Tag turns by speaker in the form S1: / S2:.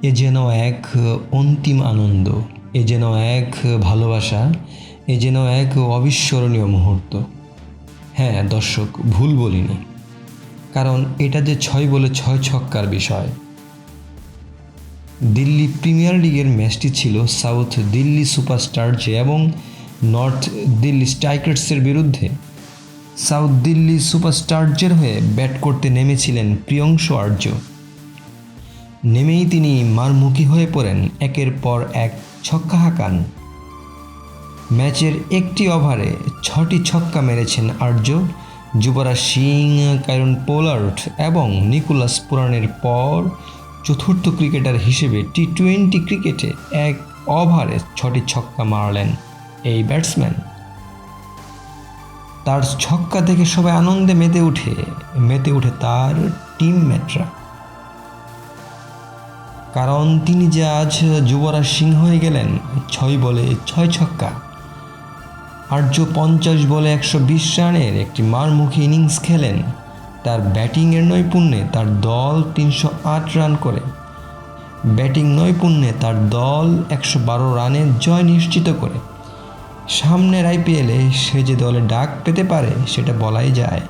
S1: এ যেন এক অন্তিম আনন্দ, এ যেন এক ভালোবাসা, এ যেন এক অবিস্মরণীয় মুহূর্ত। হ্যাঁ দর্শক, ভুল বলিনি, কারণ এটা যে 6 বলে 6 ছক্কার বিষয়। দিল্লি প্রিমিয়ার লিগের ম্যাচটি ছিল সাউথ দিল্লি সুপারস্টারস এবং নর্থ দিল্লি স্ট্রাইকার্সের বিরুদ্ধে। সাউথ দিল্লি সুপারস্টারসের হয়ে ব্যাট করতে নেমেছিলেন প্রিয়ংশু আর্য। নেমেই তিনি মারমুখী হয়ে পড়েন, একের পর এক ছক্কা হাঁকান। ম্যাচের একটি ওভারে 6টি ছক্কা মেরেছেন আর্য। যুবরাজ সিং, কায়রন পোলার্ড এবং নিকোলাস পুরানের পর চতুর্থ ক্রিকেটার হিসেবে টি-20 ক্রিকেটে এক ওভারে 6টি ছক্কা মারলেন এই ব্যাটসম্যান। তার ছক্কা দেখে সবাই আনন্দে মেতে উঠে তার টিমমেটরা, কারণ তিনি যে আজ যুবরাজ সিং হয়ে গেলেন। 6 বলে 6 ছক্কা। আর্য 50 বলে 120 রানের একটি মারমুখী ইনিংস খেলেন। তার ব্যাটিংয়ের নৈপুণ্যে তার দল 308 রান করে। ব্যাটিং নৈপুণ্যে তার দল 112 রানে জয় নিশ্চিত করে। সামনের আইপিএলে সে যে দলে ডাক পেতে পারে সেটা বলাই যায়।